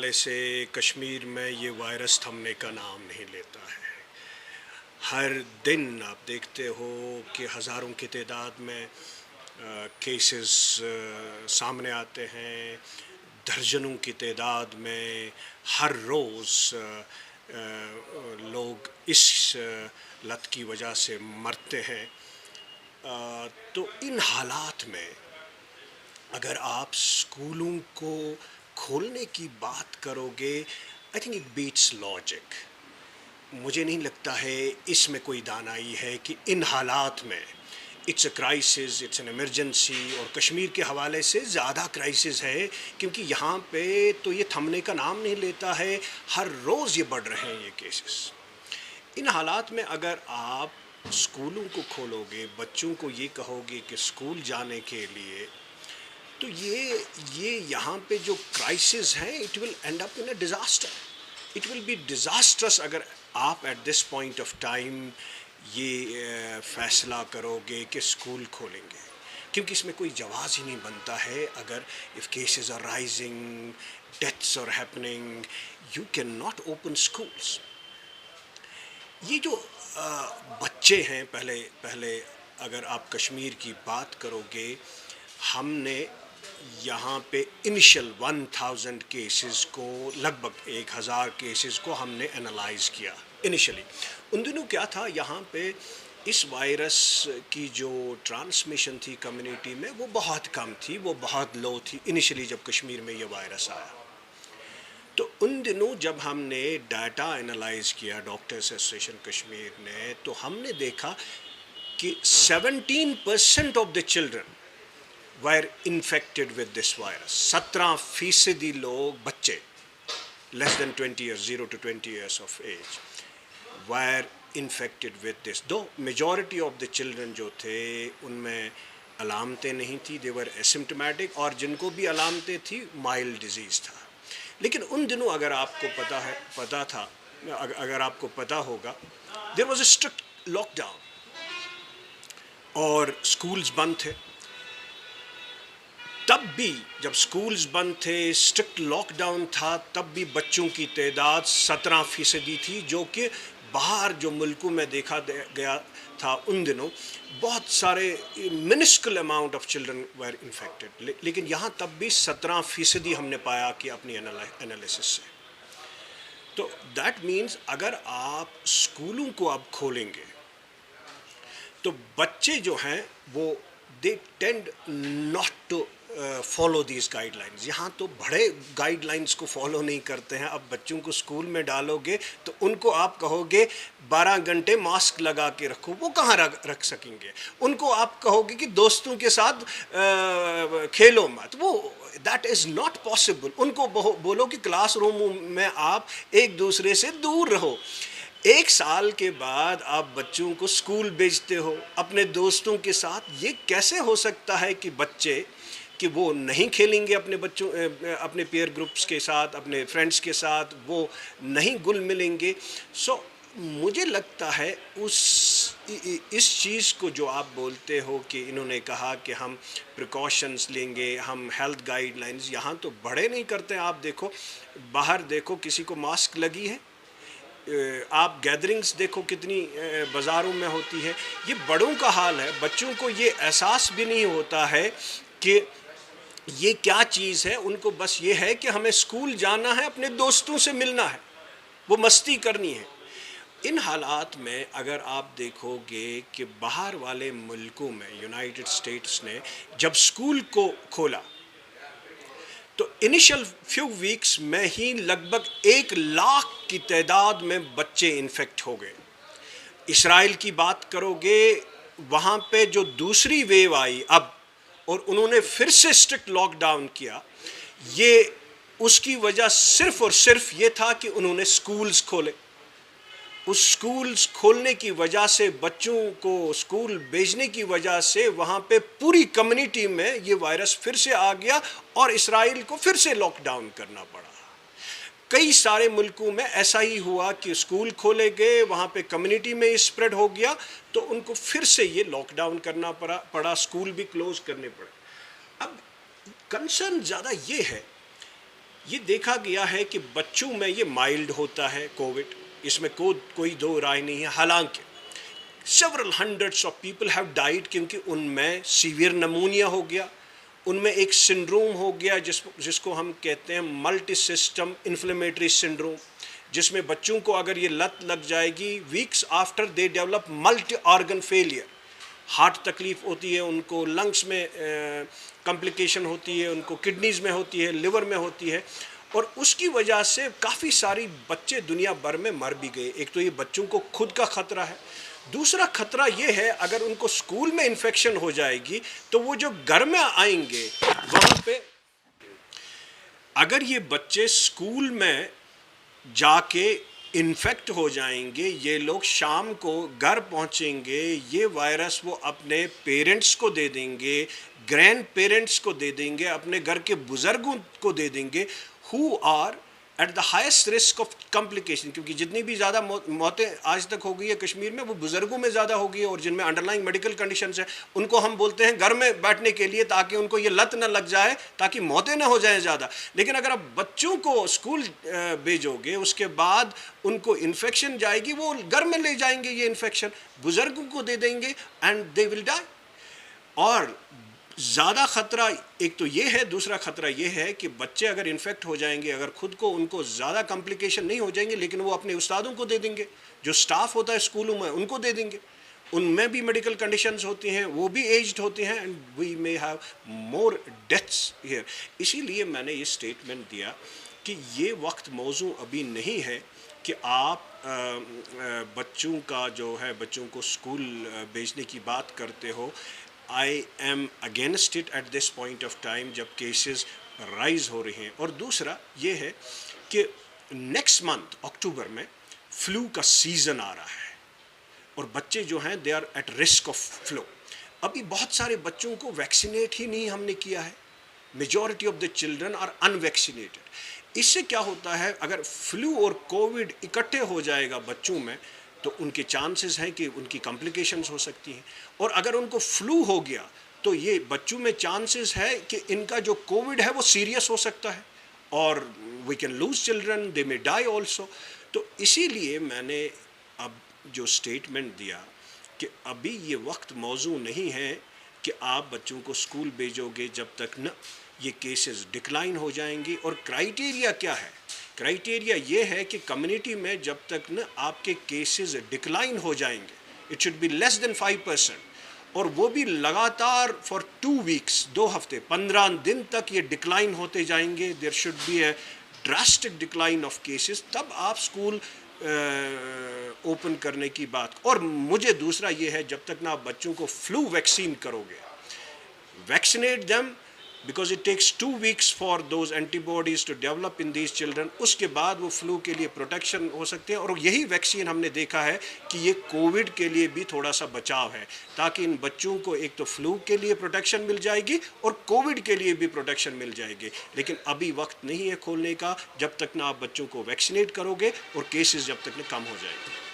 حوالے سے کشمیر میں یہ وائرس تھمنے کا نام نہیں لیتا ہے۔ ہر دن آپ دیکھتے ہو کہ ہزاروں کی تعداد میں کیسز سامنے آتے ہیں، درجنوں کی تعداد میں ہر روز لوگ اس لت کی وجہ سے مرتے ہیں۔ تو ان حالات میں اگر آپ اسکولوں کو کھولنے کی بات کرو گے، I think it beats logic. مجھے نہیں لگتا ہے اس میں کوئی دانائی ہے کہ ان حالات میں it's a crisis, it's an emergency, اور کشمیر کے حوالے سے زیادہ کرائسس ہے کیونکہ یہاں پہ تو یہ تھمنے کا نام نہیں لیتا ہے، ہر روز یہ بڑھ رہے ہیں یہ کیسز۔ ان حالات میں اگر آپ اسکولوں کو کھولو گے، بچوں کو یہ کہو گے کہ اسکول جانے کے لیے، تو یہ یہاں پہ جو کرائسس ہیں it will end up in a disaster, it will be disastrous اگر آپ at this point of time یہ فیصلہ کرو گے کہ اسکول کھولیں گے، کیونکہ اس میں کوئی جواز ہی نہیں بنتا ہے۔ اگر if cases are rising, deaths are happening, you can not open schools. یہ جو بچے ہیں، پہلے اگر آپ کشمیر کی بات کرو گے، ہم نے یہاں پہ انیشل 1000 کیسز کو، لگ بھگ 1000 کیسز کو ہم نے انالائز کیا انیشلی۔ ان دنوں کیا تھا، یہاں پہ اس وائرس کی جو ٹرانسمیشن تھی کمیونٹی میں وہ بہت کم تھی، وہ بہت لو تھی انیشلی جب کشمیر میں یہ وائرس آیا۔ تو ان دنوں جب ہم نے ڈیٹا انالائز کیا ڈاکٹرز ایسوسیشن کشمیر نے، تو ہم نے دیکھا کہ 17% of the children were infected with this virus۔ 17% لوگ، بچے less than 20 years، 0 to 20 years of age were infected with this۔ Do majority of the children جو تھے ان میں علامتیں نہیں تھی، they were asymptomatic، اور جن کو بھی علامتیں تھی mild disease تھا۔ لیکن ان دنوں اگر آپ کو پتا ہوگا there was a strict lock down اور schools بند تھے۔ تب بھی جب سکولز بند تھے، اسٹرکٹ لاک ڈاؤن تھا، تب بھی بچوں کی تعداد 17% تھی، جو کہ باہر جو ملکوں میں دیکھا گیا تھا ان دنوں بہت سارے منسکل amount of children were infected, لیکن یہاں تب بھی 17% ہم نے پایا کہ اپنی انالیسس سے۔ تو دیٹ مینز اگر آپ اسکولوں کو اب کھولیں گے تو بچے جو ہیں وہ they tend not to follow these guidelines۔ یہاں تو بڑے گائیڈ لائنس کو فالو نہیں کرتے ہیں۔ اب بچوں کو اسکول میں ڈالو گے تو ان کو آپ کہو گے 12 گھنٹے ماسک لگا کے رکھو، وہ کہاں رکھ سکیں گے؟ ان کو آپ کہو گے کہ دوستوں کے ساتھ کھیلو مت، وہ دیٹ از ناٹ پاسبل۔ ان کو بولو کہ کلاس روم میں آپ ایک دوسرے سے دور رہو۔ 1 سال کے بعد آپ بچوں کو اسکول بھیجتے ہو اپنے دوستوں کے ساتھ، یہ کیسے ہو سکتا ہے کہ بچے کہ وہ نہیں کھیلیں گے اپنے پیئر گروپس کے ساتھ، اپنے فرینڈس کے ساتھ، وہ نہیں گل ملیں گے؟ سو مجھے لگتا ہے اس چیز کو جو آپ بولتے ہو کہ انہوں نے کہا کہ ہم پریکاشنز لیں گے، ہم ہیلتھ گائیڈ لائنز، یہاں تو بڑے نہیں کرتے ہیں۔ آپ دیکھو باہر، دیکھو کسی کو ماسک لگی ہے، آپ گیدرنگز دیکھو کتنی بازاروں میں ہوتی ہے۔ یہ بڑوں کا حال ہے، بچوں کو یہ احساس بھی نہیں ہوتا ہے کہ یہ کیا چیز ہے۔ ان کو بس یہ ہے کہ ہمیں اسکول جانا ہے، اپنے دوستوں سے ملنا ہے، وہ مستی کرنی ہے۔ ان حالات میں اگر آپ دیکھو گے کہ باہر والے ملکوں میں، یونائٹڈ اسٹیٹس نے جب اسکول کو کھولا تو انیشل فیو ویکس میں ہی لگ بھگ 1 لاکھ کی تعداد میں بچے انفیکٹ ہو گئے۔ اسرائیل کی بات کرو گے، وہاں پہ جو دوسری ویو آئی اب، اور انہوں نے پھر سے اسٹرکٹ لاک ڈاؤن کیا، یہ اس کی وجہ صرف اور صرف یہ تھا کہ انہوں نے اسکولز کھولے۔ اس اسکولز کھولنے کی وجہ سے، بچوں کو اسکول بھیجنے کی وجہ سے، وہاں پہ پوری کمیونٹی میں یہ وائرس پھر سے آ گیا اور اسرائیل کو پھر سے لاک ڈاؤن کرنا پڑا۔ کئی سارے ملکوں میں ایسا ہی ہوا کہ اسکول کھولے گئے، وہاں پہ کمیونٹی میں اسپریڈ ہو گیا تو ان کو پھر سے یہ لاک ڈاؤن کرنا پڑا، اسکول بھی کلوز کرنے پڑے۔ اب کنسرن زیادہ یہ ہے یہ دیکھا گیا ہے کہ بچوں میں یہ مائلڈ ہوتا ہے کووڈ، اس میں کوئی دو رائے نہیں ہے، حالانکہ several hundreds of people have died کیونکہ ان میں سیویئر نمونیا ہو گیا، ان میں ایک سنڈروم ہو گیا جس کو ہم کہتے ہیں ملٹی سسٹم انفلیمیٹری سنڈروم، جس میں بچوں کو اگر یہ لت لگ جائے گی weeks after they develop multi organ failure, heart تکلیف ہوتی ہے ان کو، لنگس میں کمپلیکیشن ہوتی ہے ان کو، کڈنیز میں ہوتی ہے، لیور میں ہوتی ہے، اور اس کی وجہ سے کافی ساری بچے دنیا بھر میں مر بھی گئے۔ ایک تو یہ بچوں کو خود کا خطرہ ہے، دوسرا خطرہ یہ ہے اگر ان کو اسکول میں انفیکشن ہو جائے گی تو وہ جو گھر میں آئیں گے وہاں پہ اگر یہ بچے اسکول میں جا کے انفیکٹ ہو جائیں گے، یہ لوگ شام کو گھر پہنچیں گے، یہ وائرس وہ اپنے پیرنٹس کو دے دیں گے، گرینڈ پیرنٹس کو دے دیں گے، اپنے گھر کے بزرگوں کو دے دیں گے who are at the highest risk of complication، کیونکہ جتنی بھی زیادہ موتیں آج تک ہو گئی ہے کشمیر میں وہ بزرگوں میں زیادہ ہو گئی ہے، اور جن میں انڈرلائنگ میڈیکل کنڈیشنز ہیں ان کو ہم بولتے ہیں گھر میں بیٹھنے کے لیے تاکہ ان کو یہ لت نہ لگ جائے، تاکہ موتیں نہ ہو جائیں زیادہ۔ لیکن اگر آپ بچوں کو اسکول بھیجو گے اس کے بعد ان کو انفیکشن جائے گی، وہ گھر میں لے جائیں گے یہ انفیکشن، بزرگوں کو دے دیں گے اینڈ دے ول ڈائی۔ اور زیادہ خطرہ ایک تو یہ ہے، دوسرا خطرہ یہ ہے کہ بچے اگر انفیکٹ ہو جائیں گے، اگر خود کو ان کو زیادہ کمپلیکیشن نہیں ہو جائیں گے لیکن وہ اپنے استادوں کو دے دیں گے، جو سٹاف ہوتا ہے اسکولوں میں ان کو دے دیں گے، ان میں بھی میڈیکل کنڈیشنز ہوتی ہیں، وہ بھی ایجڈ ہوتے ہیں، and we may have more deaths here. اسی لیے میں نے یہ اسٹیٹمنٹ دیا کہ یہ وقت موزوں ابھی نہیں ہے کہ آپ بچوں کا جو ہے بچوں کو اسکول بھیجنے کی بات کرتے ہو۔ I am against it at this point of time جب کیسز رائز ہو رہے ہیں۔ اور دوسرا یہ ہے کہ نیکسٹ منتھ اکتوبر میں فلو کا سیزن آ رہا ہے اور بچے جو ہیں they are at risk of flu. ابھی بہت سارے بچوں کو ویکسینیٹ ہی نہیں ہم نے کیا ہے، majority of the children are ان ویکسینیٹڈ۔ اس سے کیا ہوتا ہے اگر فلو اور کووڈ اکٹھے ہو جائے گا بچوں میں تو ان کے چانسز ہیں کہ ان کی کمپلیکیشنز ہو سکتی ہیں، اور اگر ان کو فلو ہو گیا تو یہ بچوں میں چانسز ہے کہ ان کا جو کووڈ ہے وہ سیریس ہو سکتا ہے، اور وی کین لوز چلڈرن، دے میں ڈائی آلسو۔ تو اسی لیے میں نے اب جو اسٹیٹمنٹ دیا کہ ابھی یہ وقت موزوں نہیں ہے کہ آپ بچوں کو اسکول بھیجو گے جب تک نہ یہ کیسز ڈکلائن ہو جائیں گی۔ اور کرائیٹیریا کیا ہے؟ کرائیٹیریا یہ ہے کہ کمیونٹی میں جب تک نہ آپ کے کیسز ڈکلائن ہو جائیں گے، اٹ شوڈ بی لیس دین 5%، اور وہ بھی لگاتار فار 2 ویکس، 2 ہفتے 15 دن تک یہ ڈکلائن ہوتے جائیں گے، there should be a drastic decline of cases, تب آپ اسکول اوپن کرنے کی بات۔ اور مجھے دوسرا یہ ہے جب تک نہ آپ بچوں کو فلو ویکسین کرو گے، vaccinate them because it takes 2 weeks for those antibodies to develop in these children، اس کے بعد وہ فلو کے لیے پروٹیکشن ہو سکتے ہیں۔ اور یہی ویکسین ہم نے دیکھا ہے کہ یہ کووڈ کے لیے بھی تھوڑا سا بچاؤ ہے، تاکہ ان بچوں کو ایک تو فلو کے لیے پروٹیکشن مل جائے گی اور کووڈ کے لیے بھی پروٹیکشن مل جائے گی۔ لیکن ابھی وقت نہیں ہے کھولنے کا جب تک نہ آپ بچوں کو ویکسینیٹ کرو گے اور کیسز جب تک نہ کم ہو جائے گی۔